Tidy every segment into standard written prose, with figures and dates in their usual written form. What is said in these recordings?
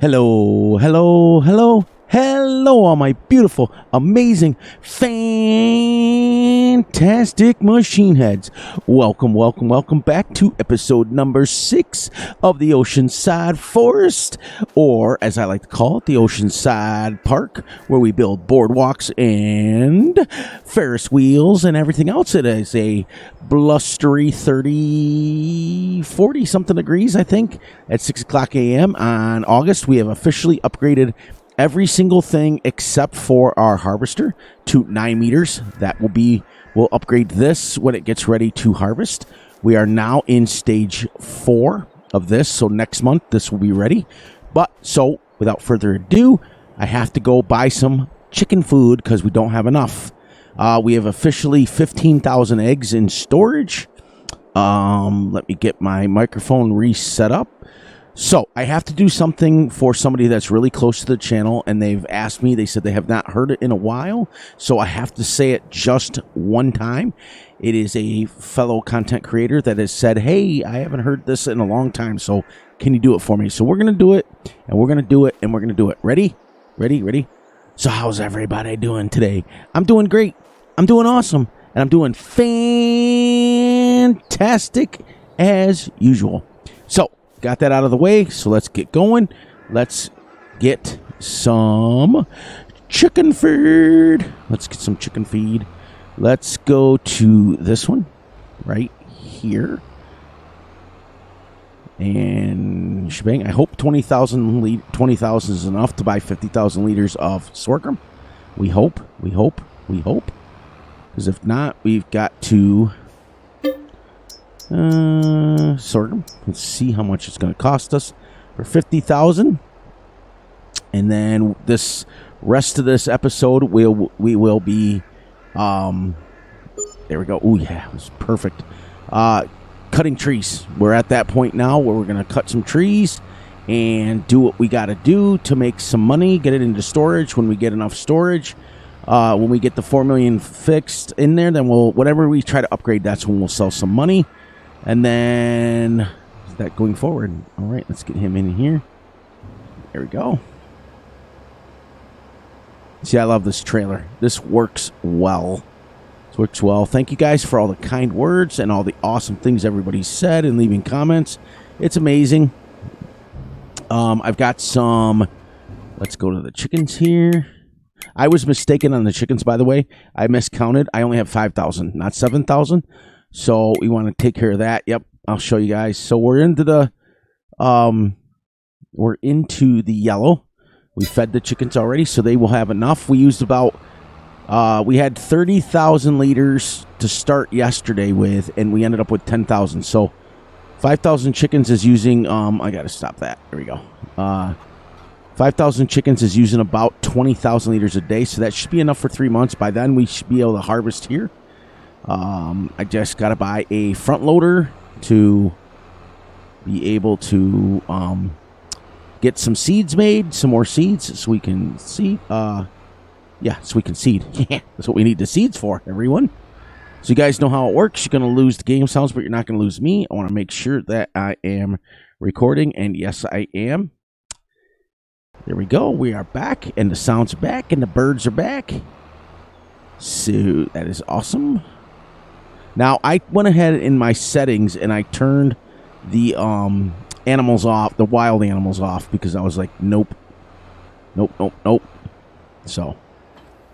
Hello, hello, hello, hello, all my beautiful, amazing, fantastic machine heads. Welcome, welcome, welcome back to episode number 6 of the Oceanside Forest, or as I like to call it, the Oceanside Park, where we build boardwalks and Ferris wheels and everything else. It is a blustery 40 something degrees, I think, at 6 o'clock a.m. on August. We have officially upgraded every single thing except for our harvester to 9 meters. We'll upgrade this when it gets ready to harvest. We are now in stage 4 of this, so next month this will be ready. So without further ado, I have to go buy some chicken food because we don't have enough. We have officially 15,000 eggs in storage. Let me get my microphone reset up. So I have to do something for somebody that's really close to the channel, and they've asked me. They said they have not heard it in a while, so I have to say it just one time. It is a fellow content creator that has said, hey, I haven't heard this in a long time, so can you do it for me? So we're going to do it, and we're going to do it, and we're going to do it. Ready? Ready? Ready? So how's everybody doing today? I'm doing great. I'm doing awesome, and I'm doing fantastic as usual. So got that out of the way, so let's get going. Let's get some chicken feed. Let's get some chicken feed. Let's go to this one right here. And shebang. I hope 20,000 is enough to buy 50,000 liters of sorghum. We hope. We hope. We hope. Because if not, we've got to sorghum. Let's see how much it's going to cost us for 50,000. And then this rest of this episode, we will be there we go. Oh yeah, it was perfect. Cutting trees. We're at that point now where we're going to cut some trees and do what we got to do to make some money, get it into storage. When we get enough storage, when we get the 4 million fixed in there, then whatever we try to upgrade, that's when we'll sell some money. And then that going forward. All right, let's get him in here. There we go. See, I love this trailer. This works well. This works well. Thank you guys for all the kind words and all the awesome things everybody said and leaving comments. It's amazing. I've got some. Let's go to the chickens here. I was mistaken on the chickens, by the way. I miscounted. I only have 5,000, not 7,000. So we want to take care of that. Yep, I'll show you guys. So we're into the yellow. We fed the chickens already, so they will have enough. We used about we had 30,000 liters to start yesterday with, and we ended up with 10,000. So 5,000 chickens is using I got to stop that. There we go. 5,000 chickens is using about 20,000 liters a day, so that should be enough for 3 months. By then, we should be able to harvest here. I just got to buy a front loader to be able to get some seeds made, some more seeds, so we can seed. So we can seed. Yeah, that's what we need the seeds for, everyone. So you guys know how it works. You're going to lose the game sounds, but you're not going to lose me. I want to make sure that I am recording, and yes, I am. There we go. We are back, and the sounds are back, and the birds are back. So that is awesome. Now, I went ahead in my settings, and I turned the animals off, the wild animals off, because I was like, nope. Nope, nope, nope. So,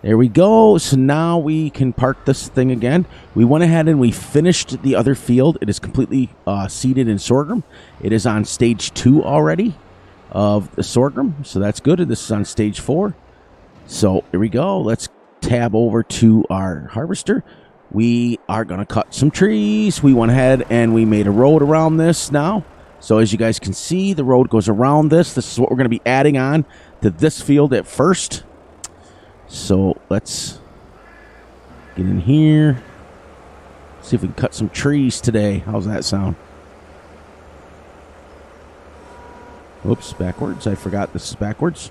there we go. So now we can park this thing again. We went ahead and we finished the other field. It is completely seeded in sorghum. It is on stage 2 already of the sorghum, so that's good. And this is on stage 4. So, here we go. Let's tab over to our harvester. We are going to cut some trees. We went ahead and we made a road around this now. So as you guys can see, the road goes around this. This is what we're going to be adding on to this field at first. So let's get in here. See if we can cut some trees today. How's that sound? Whoops, backwards. I forgot this is backwards.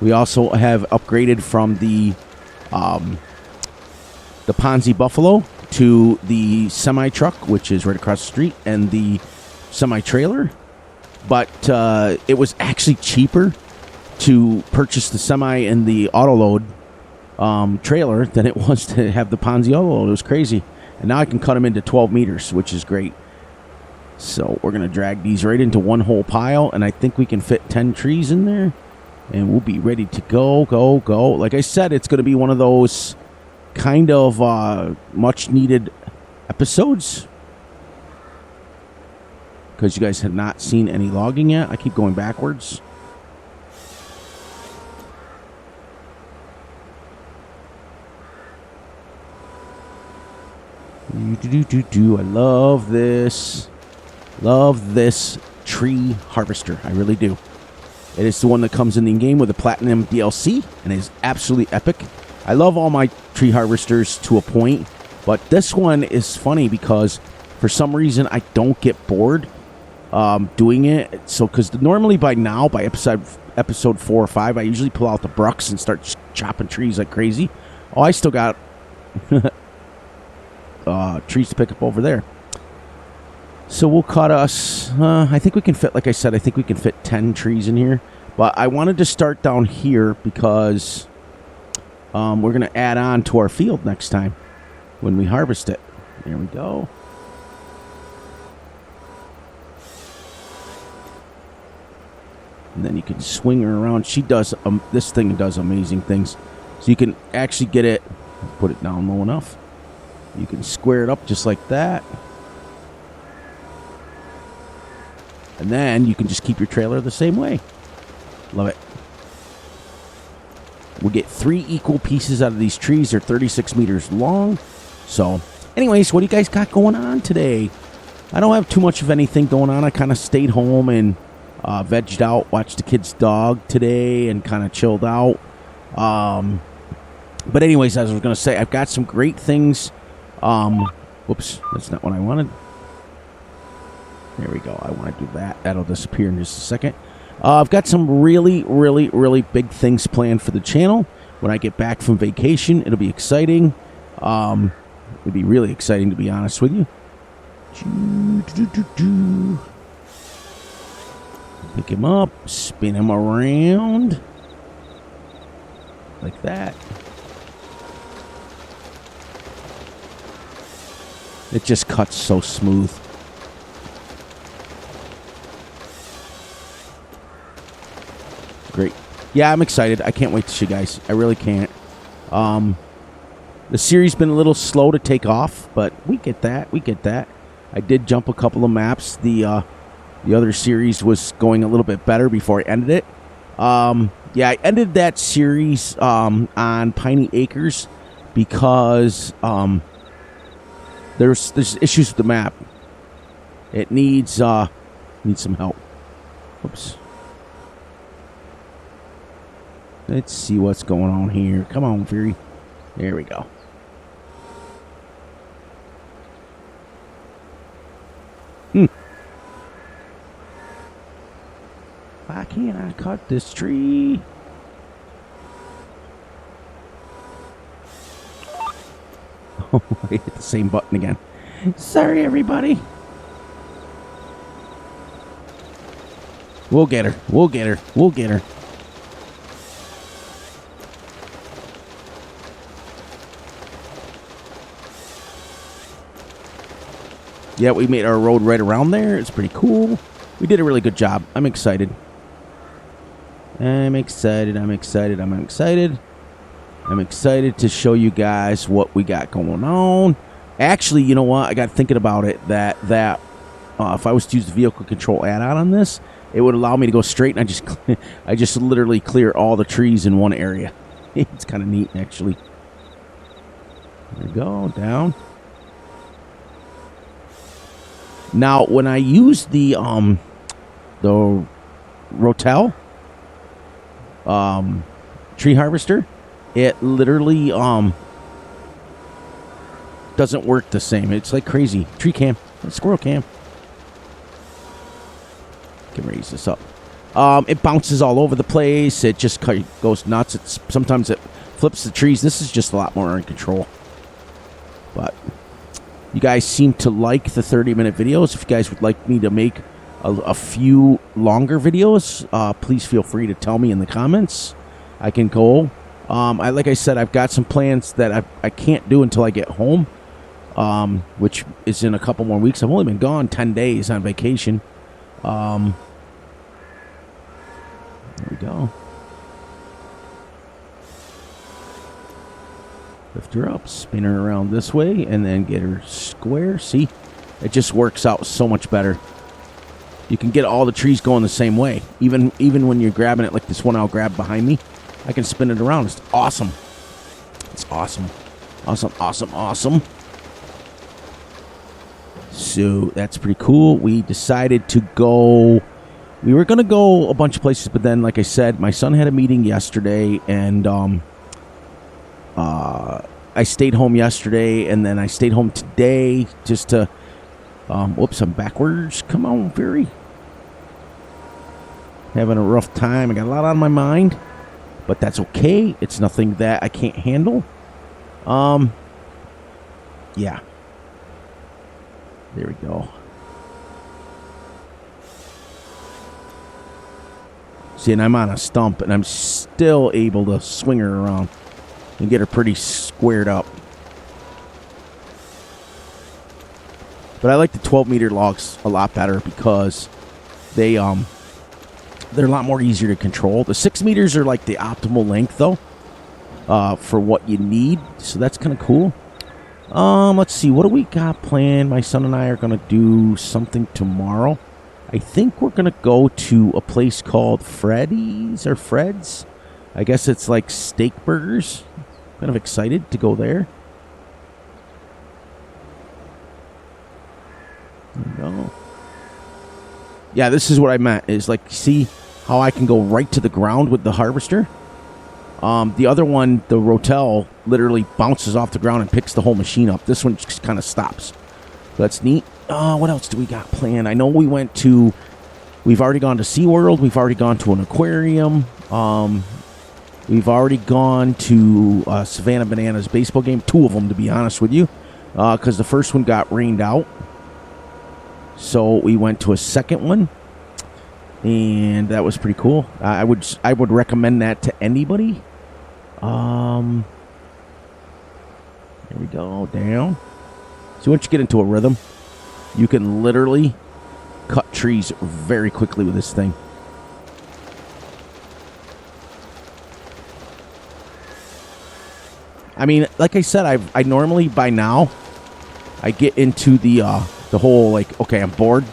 We also have upgraded from the Ponzi buffalo to the semi-truck, which is right across the street, and the semi-trailer. But it was actually cheaper to purchase the semi and the auto-load trailer than it was to have the Ponzi auto-load. It was crazy. And now I can cut them into 12 meters, which is great. So we're going to drag these right into one whole pile, and I think we can fit 10 trees in there. And we'll be ready to go. Like I said, it's going to be one of those kind of much-needed episodes. Because you guys have not seen any logging yet. I keep going backwards. I love this. Love this tree harvester. I really do. It is the one that comes in the game with the Platinum DLC, and it is absolutely epic. I love all my tree harvesters to a point, but this one is funny because for some reason I don't get bored doing it. So, because normally by now, by episode 4 or 5, I usually pull out the brucks and start chopping trees like crazy. Oh, I still got trees to pick up over there. So we'll cut us, I think we can fit, like I said, I think we can fit 10 trees in here. But I wanted to start down here because we're going to add on to our field next time when we harvest it. There we go. And then you can swing her around. She does, this thing does amazing things. So you can actually get it, put it down low enough. You can square it up just like that. And then you can just keep your trailer the same way. Love it. We'll get 3 equal pieces out of these trees. They're 36 meters long. So, anyways, what do you guys got going on today? I don't have too much of anything going on. I kind of stayed home and vegged out, watched the kid's dog today, and kind of chilled out. But anyways, as I was going to say, I've got some great things. Whoops, that's not what I wanted. There we go. I want to do that. That'll disappear in just a second. I've got some really big things planned for the channel. When I get back from vacation, it'll be exciting. It'll be really exciting, to be honest with you. Pick him up, spin him around. Like that. It just cuts so smooth. Great. Yeah, I'm excited. I can't wait to show you guys. I really can't. The series been a little slow to take off, but we get that. We get that. I did jump a couple of maps. The other series was going a little bit better before I ended it. Yeah, I ended that series on Piney Acres because there's issues with the map. It needs some help. Oops. Let's see what's going on here. Come on, Fury. There we go. Why can't I cut this tree? Oh, I hit the same button again. Sorry, everybody. We'll get her. We'll get her. We'll get her. Yeah, we made our road right around there. It's pretty cool. We did a really good job. I'm excited. I'm excited. I'm excited. I'm excited. I'm excited to show you guys what we got going on. Actually, you know what? I got thinking about it that if I was to use the vehicle control add-on on this, it would allow me to go straight, and I just literally clear all the trees in one area. It's kind of neat, actually. There we go. Down. Now, when I use the Rotel tree harvester, it literally doesn't work the same. It's like crazy. Tree cam, squirrel cam. Can raise this up. It bounces all over the place. It just goes nuts. Sometimes it flips the trees. This is just a lot more in control. But You guys seem to like the 30-minute videos. If you guys would like me to make a few longer videos, please feel free to tell me in the comments. I can go. Like I said, I've got some plans that I can't do until I get home, which is in a couple more weeks. I've only been gone 10 days on vacation. There we go. Lift her up, spin her around this way, and then get her square. See? It just works out so much better. You can get all the trees going the same way. Even when you're grabbing it, like this one I'll grab behind me, I can spin it around. It's awesome. It's awesome. Awesome, awesome, awesome. So that's pretty cool. We decided to go... We were going to go a bunch of places, but then, like I said, my son had a meeting yesterday, and I stayed home yesterday, and then I stayed home today just to... whoops, I'm backwards. Come on, Fury. Having a rough time. I got a lot on my mind, but that's okay. It's nothing that I can't handle. Yeah. There we go. See, and I'm on a stump, and I'm still able to swing her around and get her pretty squared up. But I like the 12-meter logs a lot better because they're a lot more easier to control. The 6 meters are like the optimal length, though, for what you need. So that's kind of cool. Let's see. What do we got planned? My son and I are going to do something tomorrow. I think we're going to go to a place called Freddy's or Fred's. I guess it's like steak burgers. Kind of excited to go there. There we go. Yeah, this is what I meant. Is like, see how I can go right to the ground with the harvester? The other one, the Rotel, literally bounces off the ground and picks the whole machine up. This one just kind of stops. That's neat. What else do we got planned? I know we've already gone to SeaWorld. We've already gone to an aquarium. We've already gone to Savannah Bananas baseball game. 2 of them, to be honest with you, because the first one got rained out. So we went to a second one, and that was pretty cool. I would recommend that to anybody. There we go, down. So once you get into a rhythm, you can literally cut trees very quickly with this thing. I mean, like I said, I normally by now I get into the whole like, okay, I'm bored,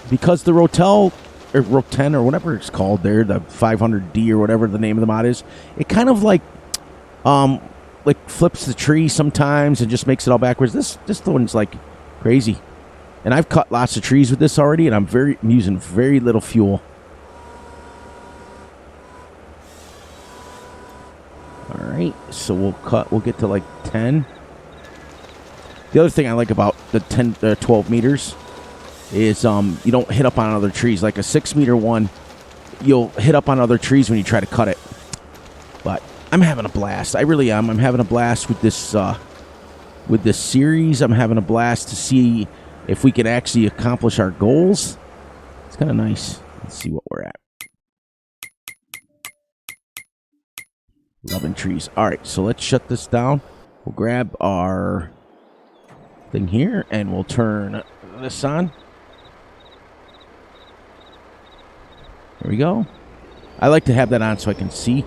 because the Rotel or Roten or whatever it's called there, the 500D or whatever the name of the mod is, it kind of like flips the tree sometimes and just makes it all backwards. This one's like crazy, and I've cut lots of trees with this already, and I'm using very little fuel. All right, so we'll get to like 10. The other thing I like about the 12 meters is you don't hit up on other trees. Like a 6-meter one, you'll hit up on other trees when you try to cut it. But I'm having a blast. I really am. I'm having a blast with this series. I'm having a blast to see if we can actually accomplish our goals. It's kind of nice. Let's see what we're at. 11 trees. All right, so let's shut this down. We'll grab our thing here, and we'll turn this on. There we go. I like to have that on so I can see.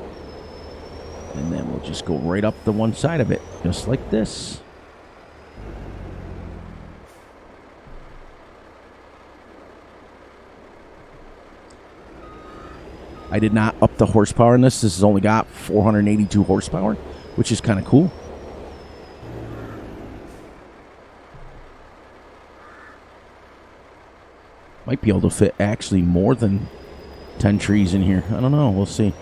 And then we'll just go right up the one side of it, just like this. I did not up the horsepower in this. This has only got 482 horsepower, which is kind of cool. Might be able to fit actually more than 10 trees in here. I don't know. We'll see.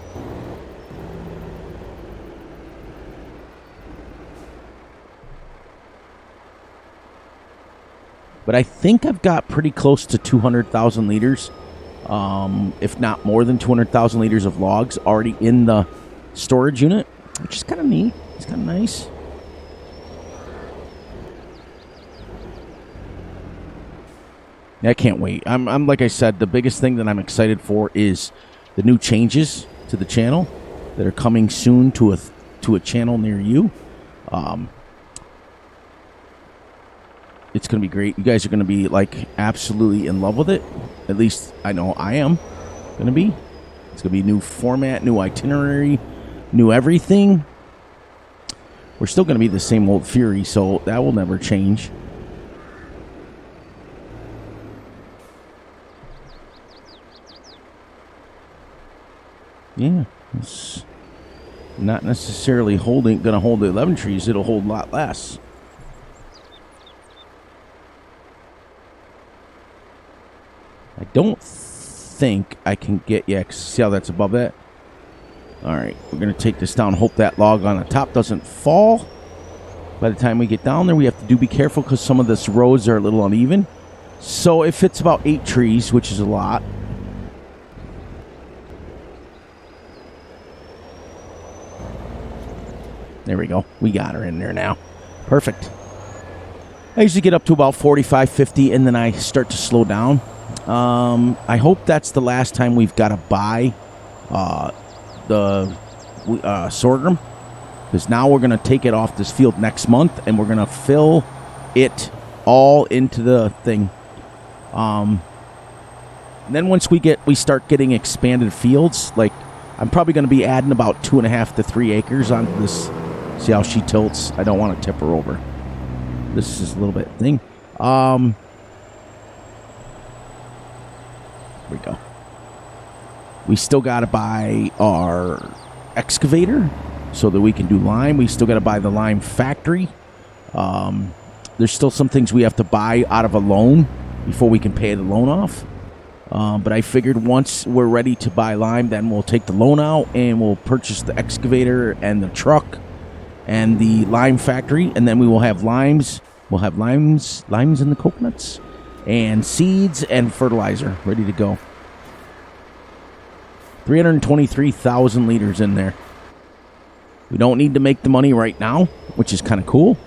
But I think I've got pretty close to 200,000 liters, if not more than 200,000 liters of logs already in the storage unit, which is kind of neat. It's kind of nice. I can't wait. I'm like I said, the biggest thing that I'm excited for is the new changes to the channel that are coming soon to a channel near you. It's going to be great. You guys are going to be like absolutely in love with it. At least I know I am going to be. It's going to be a new format, new itinerary, new everything. We're still going to be the same old Fury, so that will never change. Yeah, it's not necessarily going to hold the 11 trees. It'll hold a lot less. I don't think I can get... Yeah, see how that's above that? Alright, we're going to take this down. Hope that log on the top doesn't fall. By the time we get down there, we have to be careful because some of this roads are a little uneven. So it fits about 8 trees, which is a lot. There we go. We got her in there now. Perfect. I usually get up to about 45, 50, and then I start to slow down. I hope that's the last time we've got to buy the sorghum, because now we're going to take it off this field next month, and we're going to fill it all into the thing. Then once we start getting expanded fields, like I'm probably going to be adding about 2.5 to 3 acres onto this. See how she tilts? I don't want to tip her over. This is a little bit thing. Here we go. We still got to buy our excavator so that we can do lime. We still got to buy the lime factory. There's still some things we have to buy out of a loan before we can pay the loan off. But I figured once we're ready to buy lime, then we'll take the loan out and we'll purchase the excavator and the truck and the lime factory, and then we will have limes. We'll have limes in the coconuts, and seeds and fertilizer ready to go. 323,000 liters in there. We don't need to make the money right now, which is kind of cool.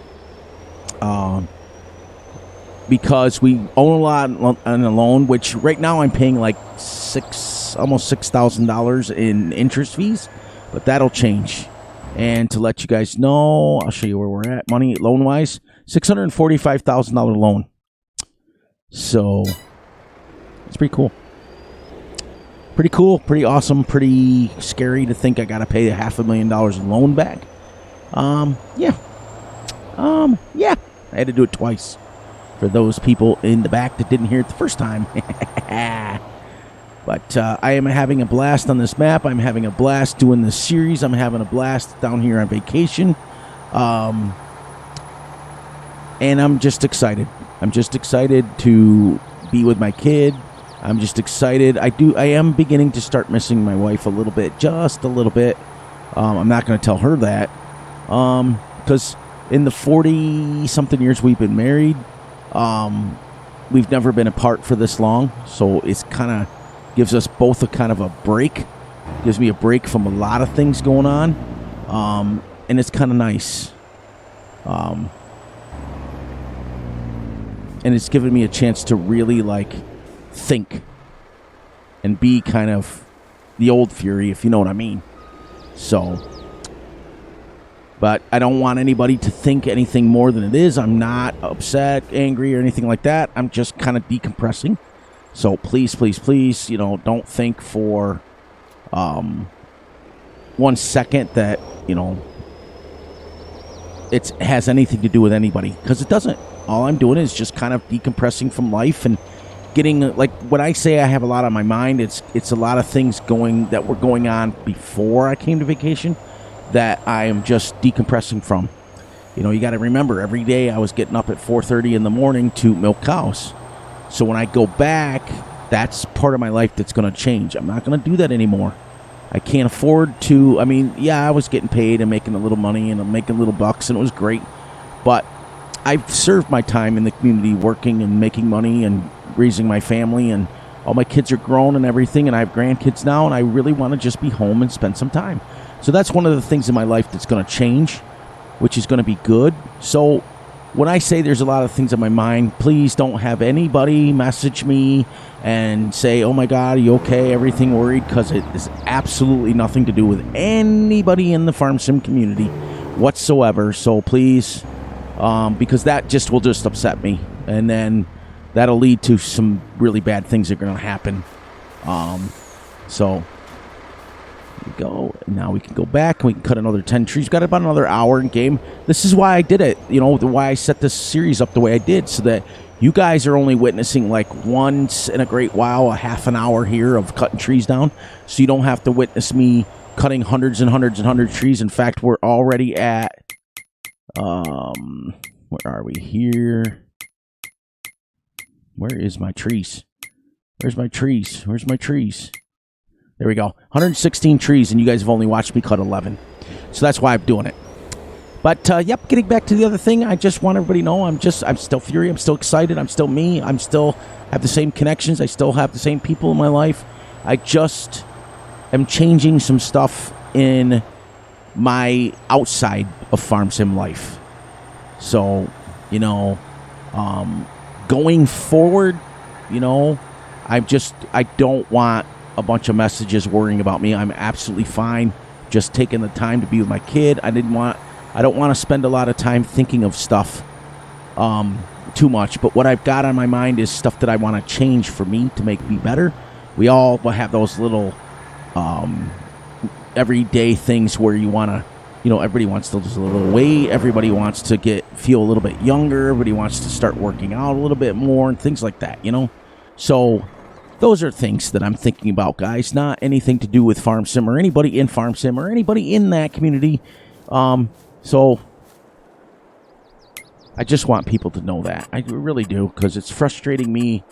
Because we own a lot on a loan, which right now I'm paying like almost $6,000 in interest fees, but that'll change. And to let you guys know, I'll show you where we're at, money loan-wise, $645,000 loan. So it's pretty cool. Pretty cool, pretty awesome, pretty scary to think I got to pay $500,000 in loan back. Yeah. I had to do it twice for those people in the back that didn't hear it the first time. But I am having a blast on this map. I'm having a blast doing this series. I'm having a blast down here on vacation. And I'm just excited. I'm just excited to be with my kid. I'm just excited. I am beginning to start missing my wife a little bit. Just a little bit. I'm not going to tell her that. Because in the 40-something years we've been married, we've never been apart for this long. So it's kind of... gives us both a kind of a break. Gives me a break from a lot of things going on. And it's kind of nice. And it's given me a chance to really, like, think. And be kind of the old Fury, if you know what I mean. So. But I don't want anybody to think anything more than it is. I'm not upset, angry, or anything like that. I'm just kind of decompressing. So please, please, please, don't think for 1 second that, it has anything to do with anybody. Because it doesn't. All I'm doing is just kind of decompressing from life and getting, like, when I say I have a lot on my mind, it's a lot of things that were going on before I came to vacation that I am just decompressing from. You got to remember, every day I was getting up at 4:30 in the morning to milk cows. So when I go back, that's part of my life that's going to change. I'm not going to do that anymore. I can't afford to. I mean, yeah, I was getting paid and making a little money and I'm making little bucks and it was great. But I've served my time in the community working and making money and raising my family, and all my kids are grown and everything, and I have grandkids now, and I really want to just be home and spend some time. So that's one of the things in my life that's going to change, which is going to be good. So when I say there's a lot of things on my mind, please don't have anybody message me and say, oh my God, are you okay? Everything worried? Because it is absolutely nothing to do with anybody in the farm sim community whatsoever. So please, because that will just upset me. And then that'll lead to some really bad things that are going to happen. So we go. Now we can go back and we can cut another 10 trees. We've got about another hour in game. This is why I did it. Why I set this series up the way I did, so that you guys are only witnessing like once in a great while, a half an hour here of cutting trees down. So you don't have to witness me cutting hundreds and hundreds and hundreds of trees. In fact, we're already at, where are we here? Where is my trees? Where's my trees? Where's my trees? There we go. 116 trees, and you guys have only watched me cut 11. So that's why I'm doing it. But, yep, getting back to the other thing, I just want everybody to know I'm still Fury. I'm still excited. I'm still me. I'm still have the same connections. I still have the same people in my life. I just am changing some stuff in my outside of farm sim life. So, going forward, I don't want a bunch of messages worrying about me. I'm absolutely fine just taking the time to be with my kid. I don't want to spend a lot of time thinking of stuff too much, but what I've got on my mind is stuff that I want to change for me to make me better. We all have those little everyday things where you want to, everybody wants to lose a little weight, everybody wants to feel a little bit younger, everybody wants to start working out a little bit more and things like that, So those are things that I'm thinking about, guys. Not anything to do with Farm Sim or anybody in Farm Sim or anybody in that community. So I just want people to know that. I really do, because it's frustrating me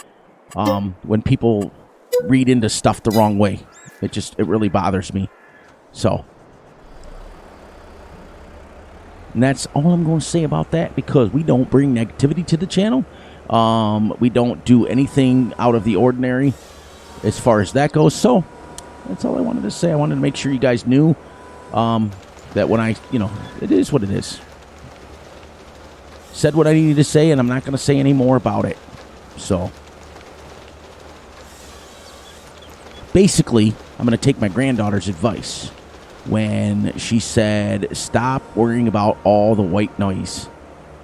when people read into stuff the wrong way. It really bothers me. So, and that's all I'm going to say about that, because we don't bring negativity to the channel. We don't do anything out of the ordinary as far as that goes. So that's all I wanted to say. I wanted to make sure you guys knew that when it is what it is. Said what I needed to say, and I'm not going to say any more about it. So basically, I'm going to take my granddaughter's advice when she said, stop worrying about all the white noise.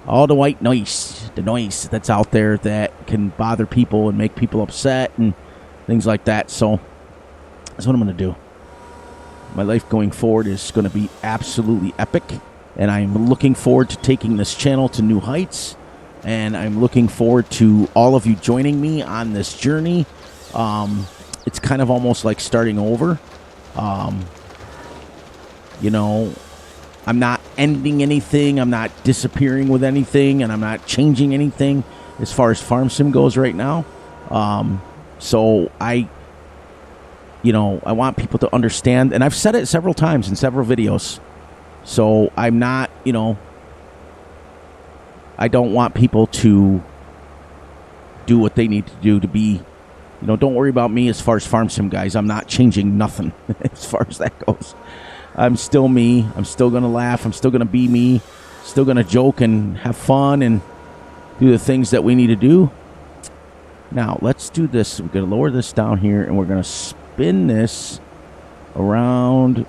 All the white noise, the noise that's out there that can bother people and make people upset and things like that. So that's what I'm going to do. My life going forward is going to be absolutely epic, and I'm looking forward to taking this channel to new heights, and I'm looking forward to all of you joining me on this journey. It's kind of almost like starting over. I'm not ending anything, I'm not disappearing with anything, and I'm not changing anything as far as Farm Sim goes right now. So I want people to understand, and I've said it several times in several videos. So I'm not, I don't want people to do what they need to do to be, don't worry about me as far as Farm Sim, guys. I'm not changing nothing as far as that goes. I'm still me. I'm still going to laugh. I'm still going to be me. Still going to joke and have fun and do the things that we need to do. Now, let's do this. We're going to lower this down here, and we're going to spin this around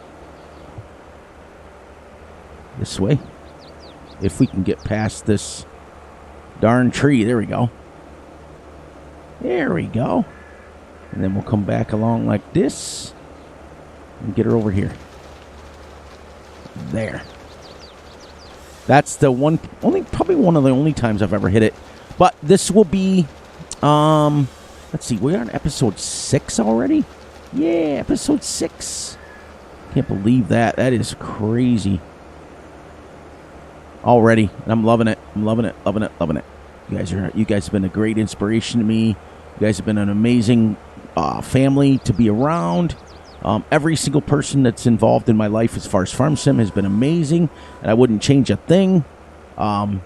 this way. If we can get past this darn tree. There we go. There we go. And then we'll come back along like this and get her over here. There. That's the probably one of the only times I've ever hit it. But this will be, let's see, we're on episode 6 already? Yeah, episode 6. Can't believe that. That is crazy. Already. And I'm loving it. I'm loving it, loving it, loving it. You guys have been a great inspiration to me. You guys have been an amazing family to be around. Every single person that's involved in my life as far as Farm Sim has been amazing, and I wouldn't change a thing. But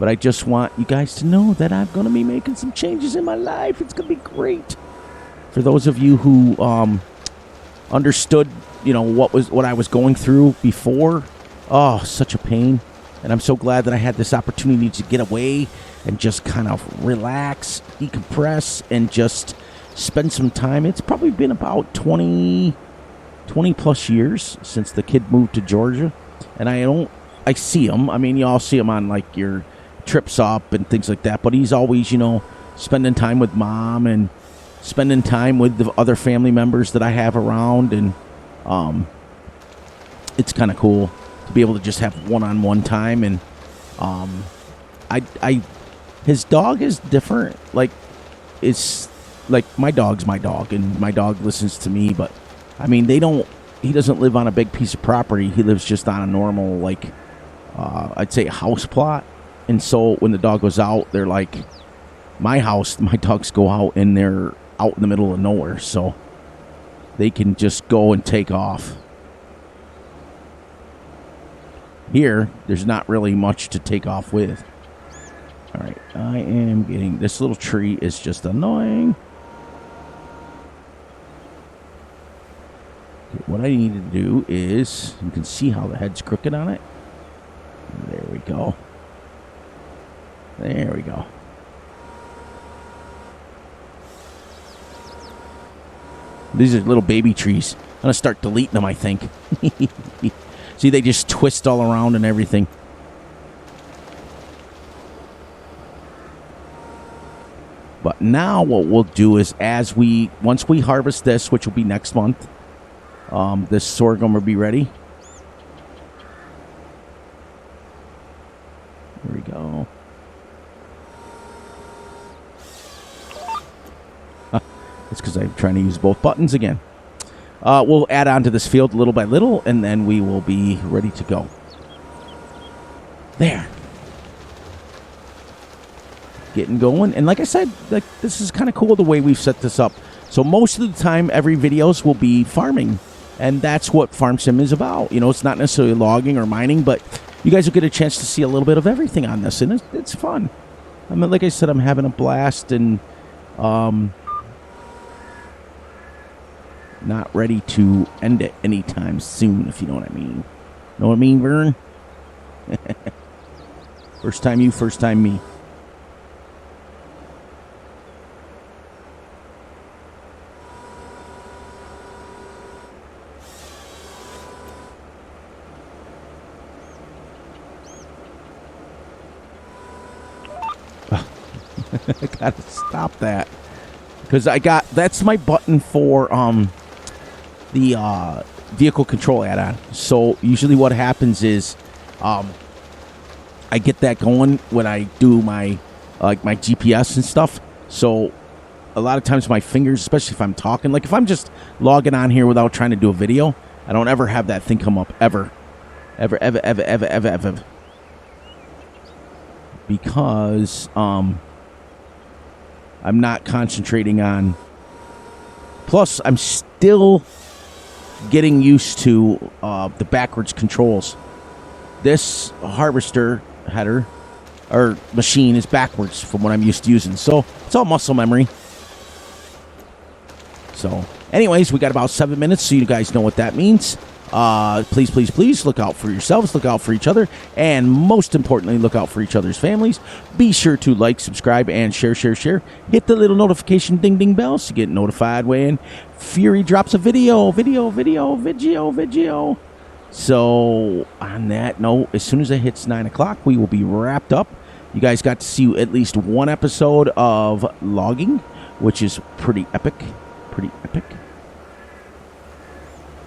I just want you guys to know that I'm going to be making some changes in my life. It's going to be great. For those of you who understood, what I was going through before, oh, such a pain. And I'm so glad that I had this opportunity to get away and just kind of relax, decompress, and just spend some time. It's probably been about 20 plus years since the kid moved to Georgia. And I see him. I mean, you all see him on like your trips up and things like that. But he's always, spending time with mom and spending time with the other family members that I have around. And it's kind of cool to be able to just have one-on-one time. And his dog is different. Like, it's like my dog's my dog, and my dog listens to me. But I mean, he doesn't live on a big piece of property. He lives just on a normal, like, I'd say a house plot. And so when the dog goes out, they're like my house. My dogs go out and they're out in the middle of nowhere, so they can just go and take off. Here, there's not really much to take off with. All right, I am getting... This little tree is just annoying. Okay, what I need to do is... You can see how the head's crooked on it. There we go. There we go. These are little baby trees. I'm going to start deleting them, I think. See, they just twist all around and everything. But now what we'll do is once we harvest this, which will be next month, this sorghum will be ready. There we go. It's because I'm trying to use both buttons again. We'll add on to this field little by little, and then we will be ready to go. There. Getting going. And like I said, this is kind of cool the way we've set this up. So most of the time, every videos will be farming. And that's what Farm Sim is about. It's not necessarily logging or mining, but you guys will get a chance to see a little bit of everything on this. And it's fun. I mean, like I said, I'm having a blast, and not ready to end it anytime soon, if you know what I mean. Know what I mean, Vern? First time you, first time me. I gotta stop that. Because that's my button for the vehicle control add-on. So usually what happens is I get that going when I do my GPS and stuff. So a lot of times my fingers, especially if I'm talking, like if I'm just logging on here without trying to do a video, I don't ever have that thing come up, ever. Because I'm not concentrating on... Plus, I'm still getting used to the backwards controls. This harvester header or machine is backwards from what I'm used to using. So it's all muscle memory. So anyways, we got about 7 minutes, so you guys know what that means. Please look out for yourselves, look out for each other, and most importantly, look out for each other's families. Be sure to like, subscribe, and share. Hit the little notification ding bell so you get notified when Fury drops a video. So on that note, as soon as it hits 9 o'clock, we will be wrapped up. You guys got to see at least one episode of logging, which is pretty epic.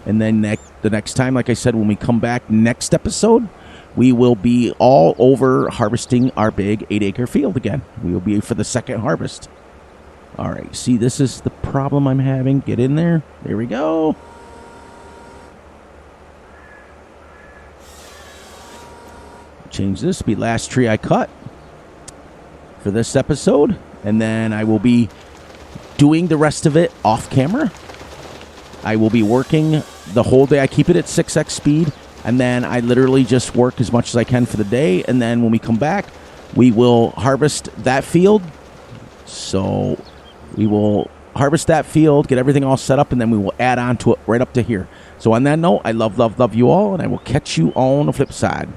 And then the next time, like I said, when we come back next episode, we will be all over harvesting our big 8-acre field again. We will be for the second harvest. All right, see, this is the problem I'm having. Get in there. There we go. Change this to be last tree I cut for this episode. And then I will be doing the rest of it off camera. I will be working the whole day. I keep it at 6x speed, and then I literally just work as much as I can for the day, and then when we come back, we will harvest that field. So we will harvest that field, get everything all set up, and then we will add on to it right up to here. So on that note, I love you all, and I will catch you on the flip side.